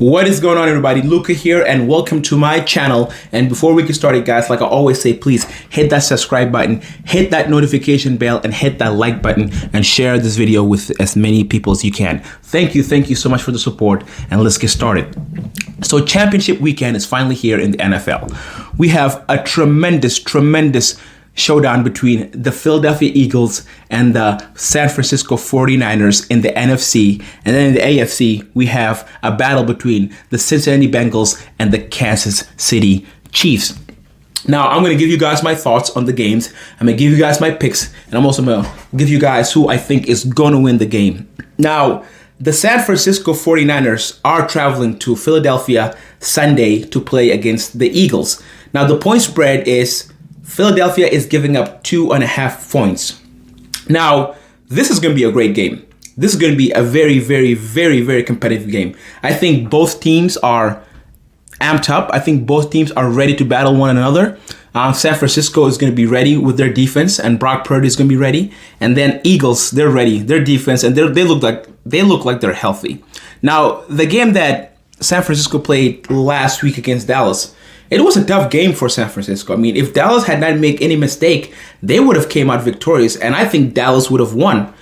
What is going on, everybody? Luca here, and welcome to my channel. And before we get started, guys, like I always say, please hit that subscribe button, hit that notification bell, and hit that like button, and share this video with as many people as you can. Thank you so much for the support, and let's get started. So championship weekend is finally here in the NFL. We have a tremendous showdown between the Philadelphia Eagles and the San Francisco 49ers in the NFC. And then in the AFC, we have a battle between the Cincinnati Bengals and the Kansas City Chiefs. Now, I'm going to give you guys my thoughts on the games. I'm going to give you guys my picks, and I'm also going to give you guys who I think is going to win the game. Now, the San Francisco 49ers are traveling to Philadelphia Sunday to play against the Eagles. Now, the point spread is Philadelphia is giving up 2.5 points. Now, this is going to be a great game. This is going to be a very competitive game. I think both teams are amped up. I think both teams are ready to battle one another. San Francisco is going to be ready with their defense, and Brock Purdy is going to be ready. And then Eagles, they're ready. Their defense, and they look like they're healthy. Now, the game that San Francisco played last week against Dallas, it was a tough game for San Francisco. I mean, if Dallas had not made any mistake, they would have came out victorious, and I think Dallas would have won.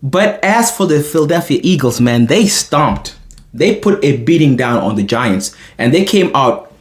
But as for the Philadelphia Eagles, man, they stomped. They put a beating down on the Giants, and they came out,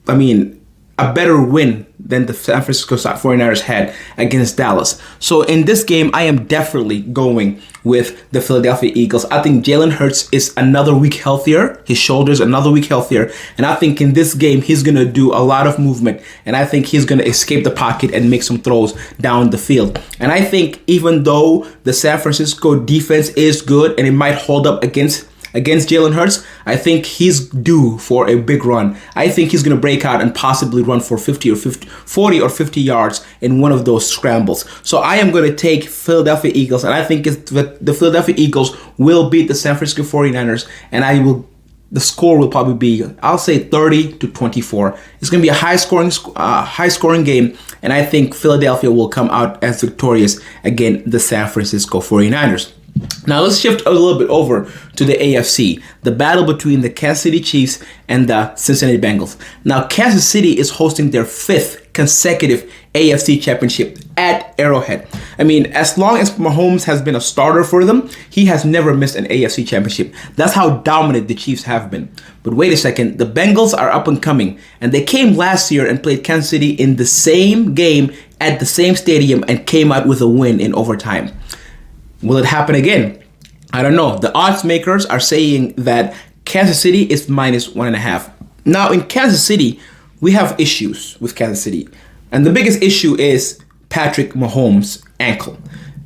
I mean, a better win than the San Francisco 49ers had against Dallas. So in this game, I am definitely going with the Philadelphia Eagles. I think Jalen Hurts is another week healthier. His shoulder's another week healthier. And I think in this game, he's going to do a lot of movement. And I think he's going to escape the pocket and make some throws down the field. And I think even though the San Francisco defense is good and it might hold up against Jalen Hurts, I think he's due for a big run. I think he's going to break out and possibly run for 40 or 50 yards in one of those scrambles. So I am going to take Philadelphia Eagles, and I think the Philadelphia Eagles will beat the San Francisco 49ers, and the score will probably be, I'll say 30-24. It's going to be a high scoring game, and I think Philadelphia will come out as victorious against the San Francisco 49ers. Now let's shift a little bit over to the AFC, the battle between the Kansas City Chiefs and the Cincinnati Bengals. Now, Kansas City is hosting their 5th consecutive AFC championship at Arrowhead. I mean, as long as Mahomes has been a starter for them, he has never missed an AFC championship. That's how dominant the Chiefs have been. But wait a second, the Bengals are up and coming, and they came last year and played Kansas City in the same game at the same stadium and came out with a win in overtime. Will it happen again? I don't know. The odds makers are saying that Kansas City is -1.5. Now, in Kansas City, we have issues with Kansas City. And the biggest issue is Patrick Mahomes' ankle.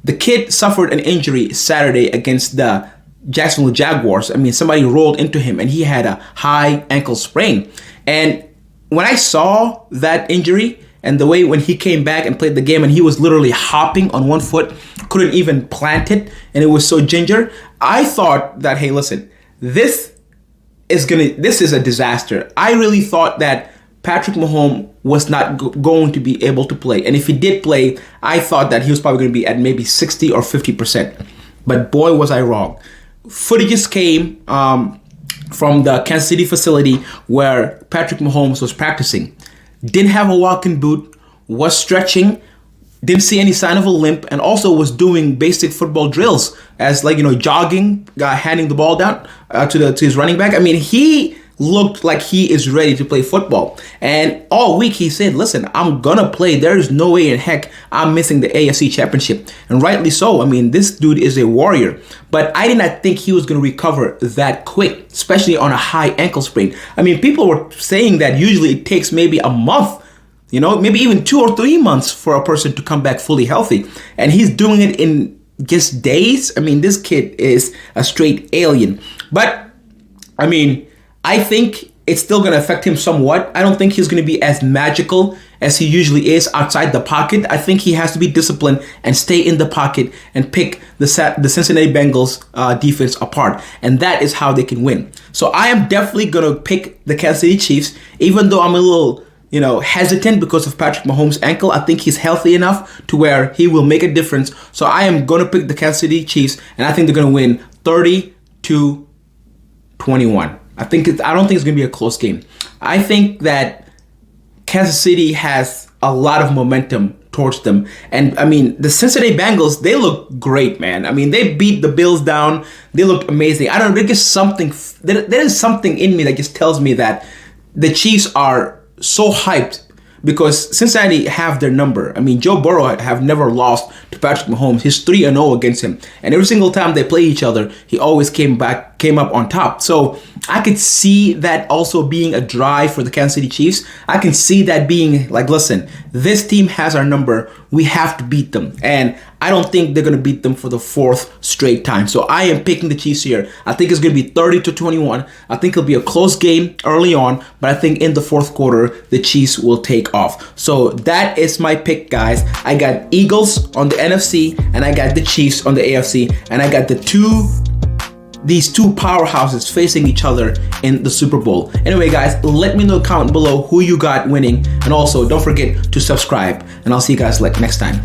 The kid suffered an injury Saturday against the Jacksonville Jaguars. I mean, somebody rolled into him, and he had a high ankle sprain. And when I saw that injury, and the way when he came back and played the game and he was literally hopping on one foot, couldn't even plant it, and it was so ginger, I thought that, hey, listen, this is a disaster. I really thought that Patrick Mahomes was not going to be able to play. And if he did play, I thought that he was probably going to be at maybe 60 or 50%. But boy, was I wrong. Footages came from the Kansas City facility where Patrick Mahomes was practicing. Didn't have a walking boot, was stretching, didn't see any sign of a limp, and also was doing basic football drills as jogging, handing the ball down to his running back. I mean, he looked like he is ready to play football. And all week he said, listen, I'm going to play. There is no way in heck I'm missing the AFC championship. And rightly so. I mean, this dude is a warrior. But I did not think he was going to recover that quick, especially on a high ankle sprain. I mean, people were saying that usually it takes maybe a month, maybe even 2 or 3 months for a person to come back fully healthy. And he's doing it in just days. I mean, this kid is a straight alien. But, I mean, I think it's still going to affect him somewhat. I don't think he's going to be as magical as he usually is outside the pocket. I think he has to be disciplined and stay in the pocket and pick the Cincinnati Bengals defense apart. And that is how they can win. So I am definitely going to pick the Kansas City Chiefs, even though I'm a little hesitant because of Patrick Mahomes' ankle. I think he's healthy enough to where he will make a difference. So I am going to pick the Kansas City Chiefs, and I think they're going to win 30-21. I don't think it's going to be a close game. I think that Kansas City has a lot of momentum towards them. And I mean, the Cincinnati Bengals, they look great, man. I mean, they beat the Bills down. They looked amazing. I don't know, there's something, there is something in me that just tells me that the Chiefs are so hyped because Cincinnati have their number. I mean, Joe Burrow have never lost to Patrick Mahomes. He's 3-0 against him. And every single time they play each other, he always came up on top. So I could see that also being a drive for the Kansas City Chiefs. I can see that being like, listen, this team has our number. We have to beat them. And I don't think they're going to beat them for the 4th straight time. So I am picking the Chiefs here. I think it's going to be 30-21. I think it'll be a close game early on, but I think in the 4th quarter, the Chiefs will take off. So that is my pick, guys. I got Eagles on the NFC, and I got the Chiefs on the AFC, and I got these two powerhouses facing each other in the Super Bowl. Anyway, guys, let me know, comment below who you got winning, and also don't forget to subscribe, and I'll see you guys next time.